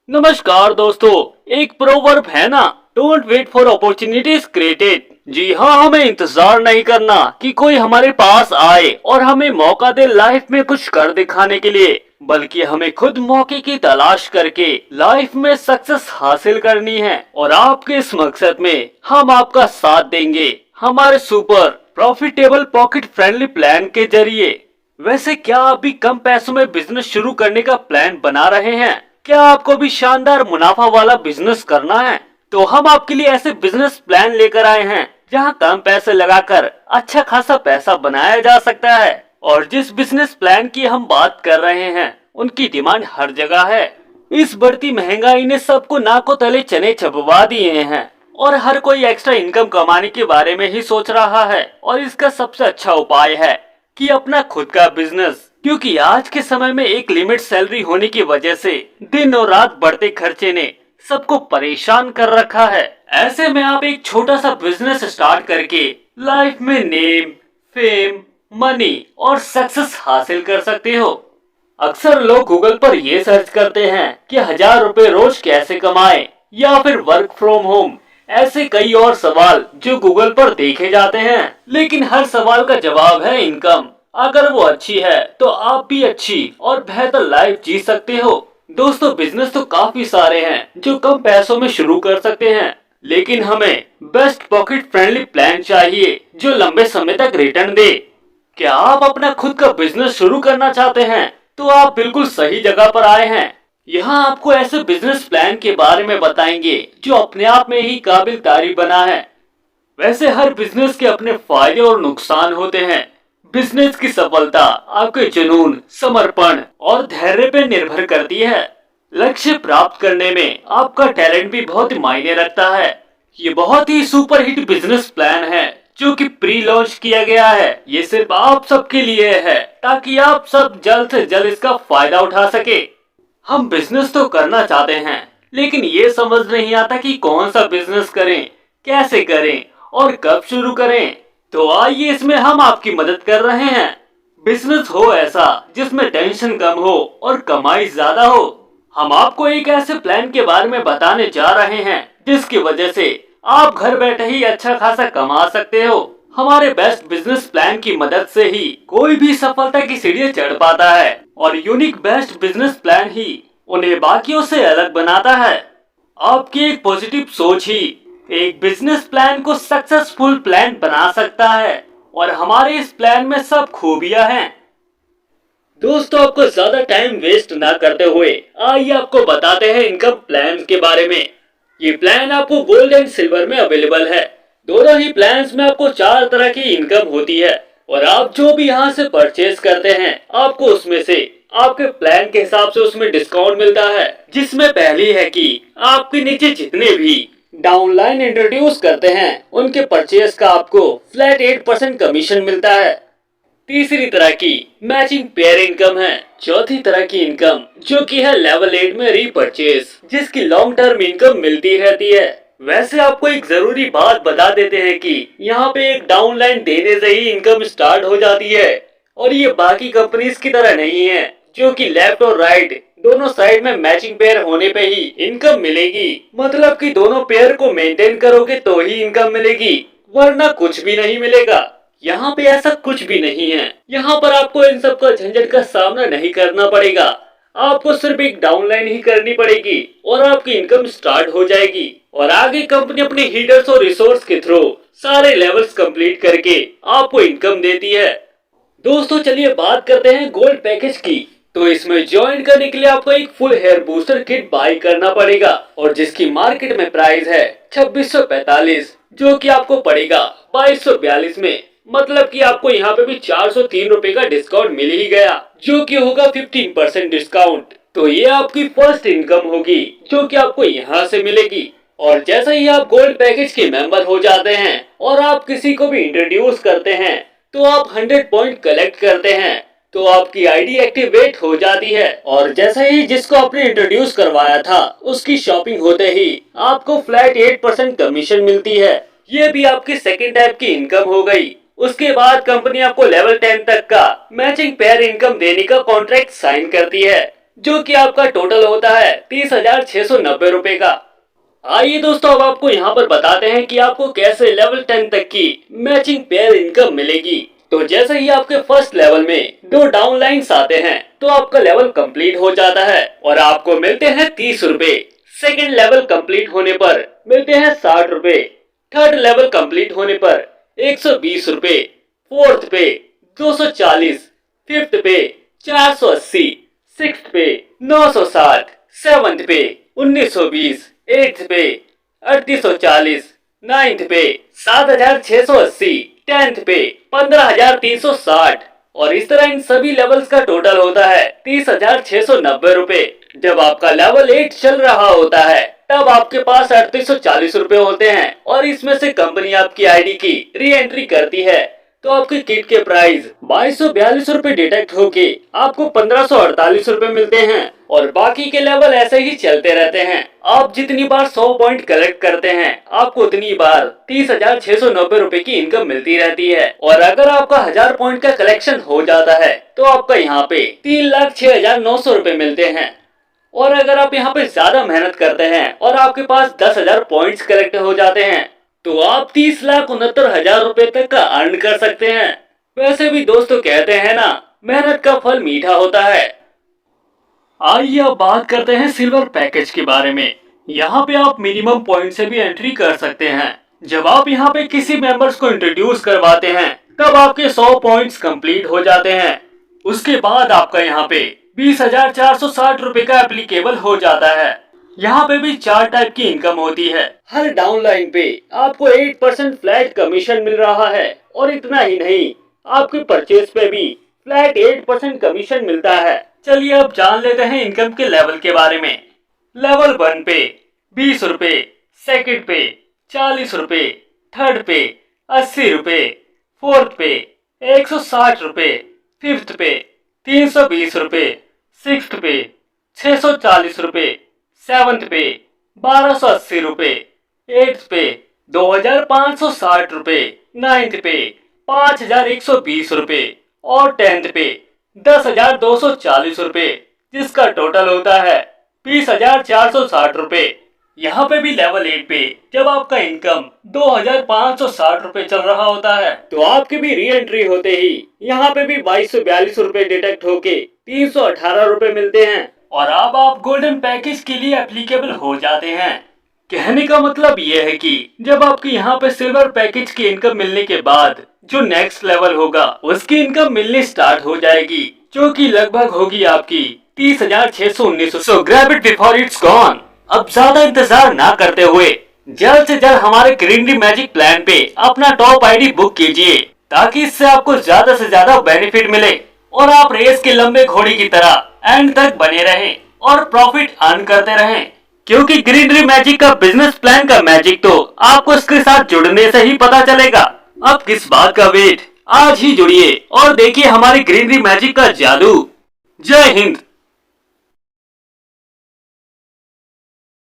नमस्कार दोस्तों। एक प्रोवर्ब है ना, don't wait for opportunities created. जी हाँ, हमें इंतजार नहीं करना कि कोई हमारे पास आए और हमें मौका दे लाइफ में कुछ कर दिखाने के लिए, बल्कि हमें खुद मौके की तलाश करके लाइफ में सक्सेस हासिल करनी है। और आपके इस मकसद में हम आपका साथ देंगे हमारे super profitable pocket friendly plan के जरिए। वैसे क्या आप भी कम पैसों में बिजनेस शुरू करने का प्लान बना रहे हैं? क्या आपको भी शानदार मुनाफा वाला बिजनेस करना है? तो हम आपके लिए ऐसे बिजनेस प्लान लेकर आए हैं जहां कम पैसे लगाकर अच्छा खासा पैसा बनाया जा सकता है। और जिस बिजनेस प्लान की हम बात कर रहे हैं उनकी डिमांड हर जगह है। इस बढ़ती महंगाई ने सबको नाकों तले चने चबवा दिए हैं और हर कोई एक्स्ट्रा इनकम कमाने के बारे में ही सोच रहा है। और इसका सबसे अच्छा उपाय है कि अपना खुद का बिजनेस, क्योंकि आज के समय में एक लिमिट सैलरी होने की वजह से दिन और रात बढ़ते खर्चे ने सबको परेशान कर रखा है। ऐसे में आप एक छोटा सा बिजनेस स्टार्ट करके लाइफ में नेम, फेम, मनी और सक्सेस हासिल कर सकते हो। अक्सर लोग गूगल पर ये सर्च करते हैं कि 1000 रुपए रोज कैसे कमाएं या फिर वर्क फ्रॉम होम। ऐसे कई और सवाल जो गूगल पर देखे जाते हैं, लेकिन हर सवाल का जवाब है इनकम। अगर वो अच्छी है तो आप भी अच्छी और बेहतर लाइफ जी सकते हो। दोस्तों, बिजनेस तो काफी सारे हैं जो कम पैसों में शुरू कर सकते हैं, लेकिन हमें बेस्ट पॉकेट फ्रेंडली प्लान चाहिए जो लंबे समय तक रिटर्न दे। क्या आप अपना खुद का बिजनेस शुरू करना चाहते हैं? तो आप बिल्कुल सही जगह पर आए हैं। यहाँ आपको ऐसे बिजनेस प्लान के बारे में बताएंगे जो अपने आप में ही काबिल तारीफ बना है। वैसे हर बिजनेस के अपने फायदे और नुकसान होते हैं। बिजनेस की सफलता आपके जुनून, समर्पण और धैर्य पे निर्भर करती है। लक्ष्य प्राप्त करने में आपका टैलेंट भी बहुत मायने रखता है। ये बहुत ही सुपर हिट बिजनेस प्लान है जो कि प्री लॉन्च किया गया है। ये सिर्फ आप सबके लिए है ताकि आप सब जल्द से जल्द इसका फायदा उठा सके। हम बिजनेस तो करना चाहते हैं, लेकिन ये समझ नहीं आता कि कौन सा बिजनेस करें, कैसे करें और कब शुरू करें। तो आइए इसमें हम आपकी मदद कर रहे हैं। बिजनेस हो ऐसा जिसमें टेंशन कम हो और कमाई ज्यादा हो। हम आपको एक ऐसे प्लान के बारे में बताने जा रहे हैं जिसकी वजह से आप घर बैठे ही अच्छा खासा कमा सकते हो। हमारे बेस्ट बिजनेस प्लान की मदद से ही कोई भी सफलता की सीढ़ी चढ़ पाता है और यूनिक बेस्ट बिजनेस प्लान ही उन्हें बाकियों से अलग बनाता है। आपकी एक पॉजिटिव सोच ही एक बिजनेस प्लान को सक्सेसफुल प्लान बना सकता है और हमारे इस प्लान में सब खूबियां हैं। दोस्तों, आपको ज्यादा टाइम वेस्ट ना करते हुए आइए आपको बताते हैं इनकम प्लान के बारे में। ये प्लान आपको गोल्ड एंड सिल्वर में अवेलेबल है। दोनों ही प्लान्स में आपको 4 तरह की इनकम होती है और आप जो भी यहाँ से परचेज करते हैं आपको उसमें से आपके प्लान के हिसाब से उसमें डिस्काउंट मिलता है। जिसमें पहली है कि आपके नीचे जितने भी डाउनलाइन इंट्रोड्यूस करते हैं उनके परचेज का आपको फ्लैट 8% कमीशन मिलता है। तीसरी तरह की मैचिंग पेयर इनकम है। चौथी तरह की इनकम जो कि है लेवल 8 में रीपरचेज, जिसकी लॉन्ग टर्म इनकम मिलती रहती है। वैसे आपको एक जरूरी बात बता देते हैं कि यहाँ पे एक डाउनलाइन देने से ही इनकम स्टार्ट हो जाती है और ये बाकी कंपनीज की तरह नहीं है जो कि लेफ्ट और राइट दोनों साइड में मैचिंग पेयर होने पे ही इनकम मिलेगी। मतलब कि दोनों पेयर को मेंटेन करोगे तो ही इनकम मिलेगी, वरना कुछ भी नहीं मिलेगा। यहाँ पे ऐसा कुछ भी नहीं है। यहाँ पर आपको इन सब का झंझट का सामना नहीं करना पड़ेगा। आपको सिर्फ एक डाउनलाइन ही करनी पड़ेगी और आपकी इनकम स्टार्ट हो जाएगी। और आगे कंपनी अपने हीटर्स और रिसोर्स के थ्रू सारे लेवल्स कंप्लीट करके आपको इनकम देती है। दोस्तों, चलिए बात करते हैं गोल्ड पैकेज की। तो इसमें ज्वाइन करने के लिए आपको एक full hair booster kit buy करना पड़ेगा और जिसकी मार्केट में प्राइस है 2645, जो कि आपको पड़ेगा 2242 में। मतलब कि आपको यहाँ पे भी 403 रुपए का डिस्काउंट मिल ही गया, जो कि होगा 15% डिस्काउंट। तो ये आपकी फर्स्ट इनकम होगी जो कि आपको यहाँ से मिलेगी। और जैसे ही आप गोल्ड पैकेज के मेंबर हो जाते हैं और आप किसी को भी इंट्रोड्यूस करते हैं तो आप 100 पॉइंट कलेक्ट करते हैं तो आपकी आईडी एक्टिवेट हो जाती है। और जैसे ही जिसको आपने इंट्रोड्यूस करवाया था उसकी शॉपिंग होते ही आपको फ्लैट 8% कमीशन मिलती है। ये भी आपकी सेकेंड टाइप की इनकम हो गई। उसके बाद कंपनी आपको लेवल 10 तक का मैचिंग पेयर इनकम देने का कॉन्ट्रैक्ट साइन करती है। जो कि आपका टोटल होता है 30,690 रुपए का। आइए दोस्तों, अब आपको यहाँ पर बताते हैं कि आपको कैसे लेवल 10 तक की मैचिंग पेयर इनकम मिलेगी। तो जैसे ही आपके फर्स्ट लेवल में 2 डाउन लाइन्स आते हैं तो आपका लेवल कंप्लीट हो जाता है और आपको मिलते हैं 30 रुपए। सेकेंड लेवल कंप्लीट होने पर मिलते हैं 60 रुपए। थर्ड लेवल कंप्लीट होने पर 120 रुपए। फोर्थ पे 240, फिफ्थ पे 480, सिक्स्थ पे 960, सेवंथ पे 1920, एट्थ पे 3840, नाइन्थ पे 7680, टेंथ पे 15360 और इस तरह इन सभी लेवल्स का टोटल होता है 30,690 रुपए। जब आपका लेवल 8 चल रहा होता है तब आपके पास 3840 रुपए होते हैं और इसमें से कंपनी आपकी आईडी की री एंट्री करती है तो आपके किट के प्राइस 2242 रुपए डिटेक्ट होके आपको 1548 रुपए मिलते हैं और बाकी के लेवल ऐसे ही चलते रहते हैं। आप जितनी बार 100 पॉइंट कलेक्ट करते हैं आपको उतनी बार 30,690 रुपए की इनकम मिलती रहती है और अगर आपका 1000 पॉइंट का कलेक्शन हो जाता है तो आपका यहाँ पे 3,06,900 रुपए मिलते हैं। और अगर आप यहाँ पे ज्यादा मेहनत करते हैं और आपके पास 10,000 पॉइंट्स कलेक्ट हो जाते हैं तो आप 30,69,000 रुपए तक का अर्न कर सकते हैं। वैसे भी दोस्तों कहते हैं ना, मेहनत का फल मीठा होता है। आइए अब बात करते हैं सिल्वर पैकेज के बारे में। यहाँ पे आप मिनिमम पॉइंट से भी एंट्री कर सकते हैं। जब आप यहाँ पे किसी मेंबर्स को इंट्रोड्यूस करवाते हैं तब आपके 100 पॉइंट्स कंप्लीट हो जाते हैं। उसके बाद आपका यहाँ पे 20,460 रुपए का एप्लीकेबल हो जाता है। यहाँ पे भी 4 टाइप की इनकम होती है। हर डाउनलाइन पे आपको 8% फ्लैट कमीशन मिल रहा है और इतना ही नहीं, आपके परचेज पे भी फ्लैट 8% कमीशन मिलता है। चलिए अब जान लेते हैं इनकम के लेवल के बारे में। लेवल 1 पे 20 रुपए, सेकंड पे 40 रुपए, थर्ड पे 80 रुपए, फोर्थ पे 160 रुपए, फिफ्थ पे 320 रुपए, सिक्स्थ पे 640 रुपए, सेवंथ पे 1280 रुपए, एट्थ पे 2,560 रुपए, नाइन्थ पे 5,120 रुपए और टेंथ पे 10,240 रुपए, जिसका टोटल होता है 20,460 रुपए। यहाँ पे भी लेवल 8 पे जब आपका इनकम 2,560 रुपए चल रहा होता है तो आपकी भी री एंट्री होते ही यहाँ पे भी 2242 रुपए डिटेक्ट होके 318 रुपए मिलते हैं और अब आप गोल्डन पैकेज के लिए एप्लीकेबल हो जाते हैं। कहने का मतलब ये है कि जब आपकी यहाँ पे सिल्वर पैकेज की इनकम मिलने के बाद जो नेक्स्ट लेवल होगा उसकी इनकम मिलनी स्टार्ट हो जाएगी, जो कि लगभग होगी आपकी 30,619। सो grab it before it's gone. अब ज्यादा इंतजार ना करते हुए जल्द से जल्द हमारे ग्रीनरी मैजिक प्लान पे अपना टॉप आईडी बुक कीजिए ताकि इससे आपको ज्यादा से ज्यादा बेनिफिट मिले और आप रेस के लंबे घोड़े की तरह एंड तक बने रहें और प्रॉफिट अर्न करते रहें। क्योंकि ग्रीनरी मैजिक का बिजनेस प्लान का मैजिक तो आपको इसके साथ जुड़ने से ही पता चलेगा। अब किस बात का वेट, आज ही जुड़िए और देखिए हमारे ग्रीनरी मैजिक का जादू। जय हिंद।